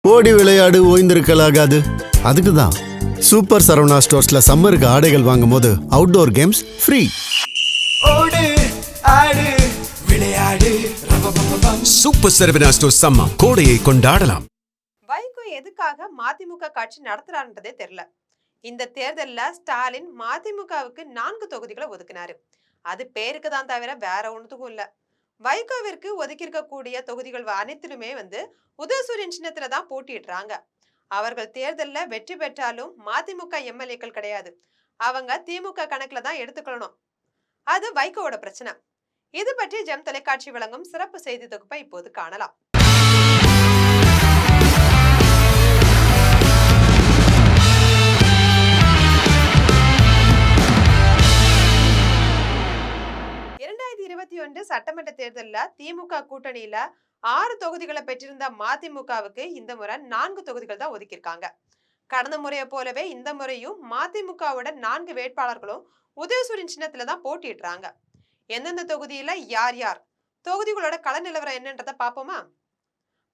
ஓடி விளையாடு ஓய்ந்திருக்கலாகாது. அதுக்கு தான் சூப்பர் சரவணா ஸ்டோர்ஸ்ல சம்மருக்கு ஆடைகள் வாங்கும் போது அவுட்டோர் கேம்ஸ் ஃப்ரீ. ஓடு ஆடு விளையாடு சூப்பர் சரவணா ஸ்டோர்ஸ் சம்மா கோடையை கொண்டாடலாம். வைகோ எதுக்காக மதிமுக கட்சி நடத்துறாருன்றதே தெரியல. இந்த தேர்தல்ல ஸ்டாலின் மதிமுகவுக்கு 4 தொகுதிகளை ஒதுக்கினாரு. அது பேருக்கு தான் தவிர வேற ஒன்றுத்துக்கும் இல்ல. வைகோவிற்கு ஒதுக்கியிருக்கக்கூடிய தொகுதிகள் அனைத்திலுமே உதயசூரியன் சின்னத்துல தான் போட்டிடுறாங்க. அவர்கள் தேர்தல்ல வெற்றி பெற்றாலும் மதிமுக எம்எல்ஏக்கள் கிடையாது. அவங்க திமுக கணக்குல தான் எடுத்துக்கணும். அது வைகோவோட பிரச்சனை. இது பற்றி ஜெம் தொலைக்காட்சி வழங்கும் சிறப்பு செய்தி தொகுப்பை இப்போது காணலாம். சட்டமன்ற தேர்தலில் திமுக கூட்டணியில 6 தொகுதிகளை பெற்றிருந்த மதிமுகவுக்கு இந்த முறை 4 தொகுதிகள் தான் ஒதுக்கியிருக்காங்க. கடந்த முறையை போலவே இந்த முறையும் மதிமுகவோட 4 வேட்பாளர்களும் உதயசூரியன் சின்னத்துல தான் போட்டிடுறாங்க. எந்தெந்த தொகுதியில யார் யார், தொகுதிகளோட கள நிலவரம் என்னன்றத பாப்போமா?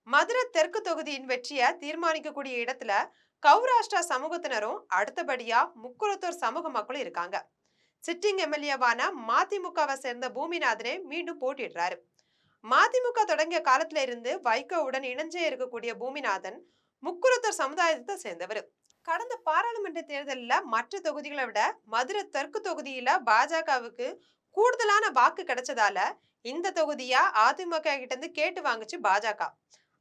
மதுரை தெற்கு தொகுதியின் வெற்றியை தீர்மானிக்கக்கூடிய இடத்துல கௌராஷ்டிரா சமூகத்தினரும் அடுத்தபடியா முக்குளத்தூர் சமூக மக்களும் இருக்காங்க. சிட்டிங் எம்எல்ஏவான மதிமுகவை சேர்ந்த பூமிநாதனே மீண்டும் போட்டிடுறாரு. மதிமுக தொடங்கிய காலத்துல இருந்து வைகோவுடன் இணைஞ்சே இருக்கக்கூடிய பூமிநாதன் முக்குளத்தூர் சமுதாயத்தை சேர்ந்தவர். கடந்த பாராளுமன்ற தேர்தலில் மற்ற தொகுதிகளை விட மதுரை தெற்கு தொகுதியில பாஜகவுக்கு கூடுதலான வாக்கு கிடைச்சதால இந்த தொகுதியா அதிமுக கிட்ட இருந்து கேட்டு வாங்குச்சு பாஜக.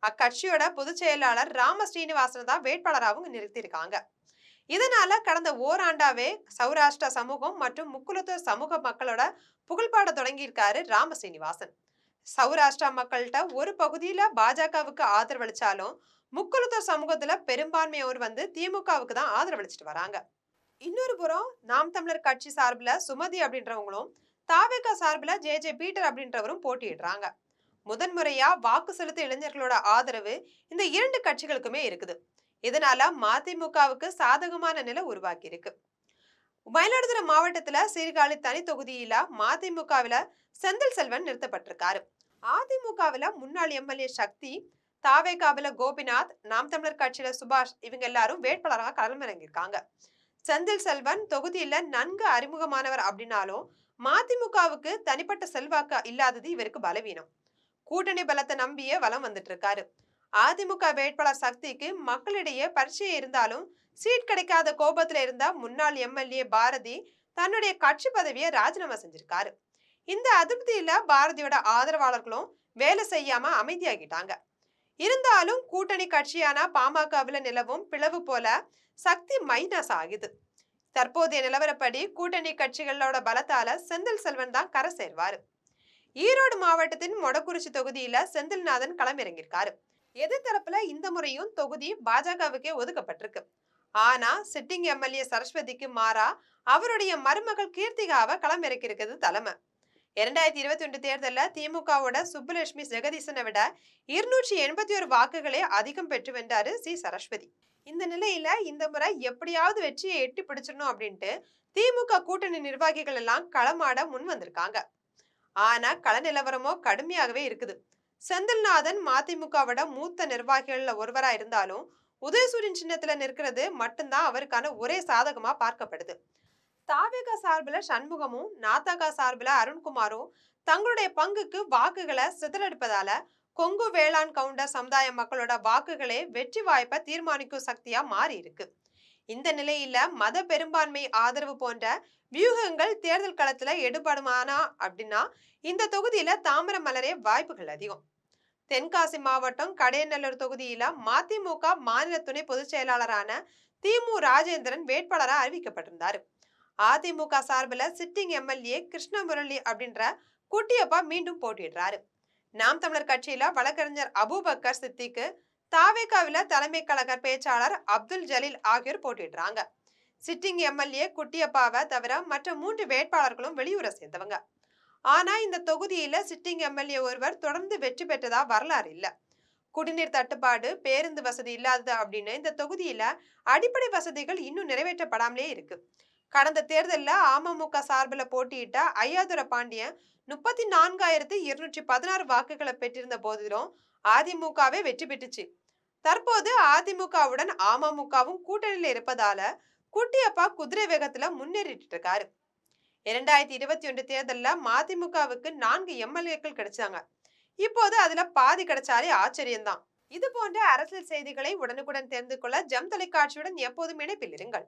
அக்கட்சியோட பொதுச் செயலாளர் ராம ஸ்ரீனிவாசன் தான் வேட்பாளராகவும் நிறுத்தியிருக்காங்க. இதனால கடந்த ஓராண்டாவே சௌராஷ்டிரா சமூகம் மற்றும் முக்குளத்தூர் சமூக மக்களோட புகழ்பாட தொடங்கியிருக்காரு ராம ஸ்ரீனிவாசன். சௌராஷ்டிரா மக்கள்கிட்ட ஒரு பகுதியில பாஜகவுக்கு ஆதரவளிச்சாலும் முக்குளத்தூர் சமூகத்துல பெரும்பான்மையோர் திமுகவுக்கு தான் ஆதரவளிச்சுட்டு வராங்க. இன்னொரு புறம் நாம் தமிழர் கட்சி சார்பில் சுமதி அப்படின்றவங்களும் தாவேகா சார்பில் ஜே பீட்டர் அப்படின்றவரும் போட்டியிடுறாங்க. முதன்முறையா வாக்கு செலுத்த இளைஞர்களோட ஆதரவு இந்த 2 கட்சிகளுக்குமே இருக்குது. இதனால மதிமுகவுக்கு சாதகமான நிலை உருவாக்கி இருக்கு. மயிலாடுதுறை மாவட்டத்துல சீர்காழி தனி தொகுதியில மதிமுகவில செந்தில் செல்வன் நிறுத்தப்பட்டிருக்காரு. அதிமுகவில முன்னாள் எம்எல்ஏ சக்தி, தாவேகாவில கோபிநாத், நாம் தமிழர் கட்சியில சுபாஷ் இவங்க எல்லாரும் வேட்பாளராக களமிறங்கியிருக்காங்க. செந்தில் செல்வன் தொகுதியில நன்கு அறிமுகமானவர் அப்படின்னாலும் மதிமுகவுக்கு தனிப்பட்ட செல்வாக்கு இல்லாதது இவருக்கு பலவீனம். கூட்டணி பலத்தை நம்பியே வலம் வந்துட்டு இருக்காரு. அதிமுக வேட்பாளர் சக்திக்கு மக்களிடையே பரிச்சயம் இருந்தாலும் சீட் கிடைக்காத கோபத்துல இருந்த முன்னாள் எம்எல்ஏ பாரதி தன்னுடைய கட்சி பதவியை ராஜினாமா செஞ்சிருக்காரு. இந்த அதிருப்தியில பாரதியோட ஆதரவாளர்களும் வேலை செய்யாம அமைதியாகிட்டாங்க. இருந்தாலும் கூட்டணி கட்சியான பாமகவில நிலவும் பிளவு போல சக்தி மைனஸ் ஆகுது. தற்போதைய நிலவரப்படி கூட்டணி கட்சிகளோட பலத்தால செந்தில் செல்வன் தான் கரை சேர்வாரு. ஈரோடு மாவட்டத்தின் மொடக்குறிச்சி தொகுதியில செந்தில்நாதன் களமிறங்கியிருக்காரு. எதிர்த்தரப்புல இந்த முறையும் தொகுதி பாஜகவுக்கே ஒதுக்கப்பட்டிருக்கு. ஆனா சிட்டிங் எம்எல்ஏ சரஸ்வதிக்கு மாறா அவருடைய மருமகள் கீர்த்திகாவை களமிறக்கிருக்கிறது தலைமை. 2021 தேர்தலில் திமுகவோட சுப்புலட்சுமி ஜெகதீசனை விட 281 வாக்குகளே அதிகம் பெற்று வென்றாரு சி சரஸ்வதி. இந்த நிலையில இந்த முறை எப்படியாவது வெற்றியை எட்டி பிடிச்சிடணும் அப்படின்ட்டு திமுக கூட்டணி நிர்வாகிகள் எல்லாம் களமாட முன் வந்திருக்காங்க. ஆனா கள நிலவரமோ கடுமையாகவே இருக்குது. செந்தில்நாதன் மதிமுகவோட மூத்த நிர்வாகிகள்ல ஒருவரா இருந்தாலும் உதயசூரியன் சின்னத்துல நிற்கிறது மட்டும்தான் அவருக்கான ஒரே சாதகமா பார்க்கப்படுது. தாவேகா சார்பில சண்முகமும் நாதகா சார்பில அருண்குமாரும் தங்களுடைய பங்குக்கு வாக்குகளை சிதறடிப்பதால கொங்கு வேளாண் கவுண்டர் சமுதாய மக்களோட வாக்குகளே வெற்றி வாய்ப்பை தீர்மானிக்கும் சக்தியா மாறி இருக்கு. இந்த நிலையில மத பெரும்பான்மை ஆதரவு போன்ற வியூகங்கள் தேர்தல் களத்துல எடுபடுமானா அப்படின்னா இந்த தொகுதியில தாமரம் மலரே வாய்ப்புகள் அதிகம். தென்காசி மாவட்டம் கடையநல்லூர் தொகுதியில மதிமுக மாநில துணை பொதுச் செயலாளரான திமு ராஜேந்திரன் வேட்பாளராக அறிவிக்கப்பட்டிருந்தாரு. அதிமுக சார்பில் சிட்டிங் எம்எல்ஏ கிருஷ்ணமுரளி அப்படின்ற குட்டியப்பா மீண்டும் போட்டிடுறாரு. நாம் தமிழர் கட்சியில வழக்கறிஞர் அபூபக்கர் சித்திக்கு, தாவேகாவில தலைமை கழக பேச்சாளர் அப்துல் ஜலீல் ஆகியோர் போட்டிடுறாங்க. சிட்டிங் எம்எல்ஏ குட்டியப்பாவை தவிர மற்ற 3 வேட்பாளர்களும் வெளியூரை சேர்ந்தவங்க. ஆனா இந்த தொகுதியில சிட்டிங் எம்எல்ஏ ஒருவர் தொடர்ந்து வெற்றி பெற்றதா வரலாறு இல்ல. குடிநீர் தட்டுப்பாடு, பேருந்து வசதி இல்லாதது அப்படின்னு இந்த தொகுதியில அடிப்படை வசதிகள் இன்னும் நிறைவேற்றப்படாமலே இருக்கு. கடந்த தேர்தலில் அமமுக சார்பில் போட்டியிட்ட ஐயாதுரை பாண்டியன் 34,216 வாக்குகளை பெற்றிருந்த போதிலும் அதிமுகவே வெற்றி பெற்றுச்சு. தற்போது அதிமுகவுடன் அமமுகவும் கூட்டணியில இருப்பதால குட்டியப்பா குதிரை வேகத்துல முன்னேறிட்டு இருக்காரு. 2021 தேர்தல்ல மதிமுகவுக்கு 4 எம்எல்ஏக்கள் கிடைச்சாங்க. இப்போது அதுல பாதி கிடைச்சாலே ஆச்சரியம்தான். இது போன்ற அரசியல் செய்திகளை உடனுக்குடன் தெரிந்து கொள்ள ஜெம் தொலைக்காட்சியுடன் எப்போதும் இணைப்பில் இருங்கள்.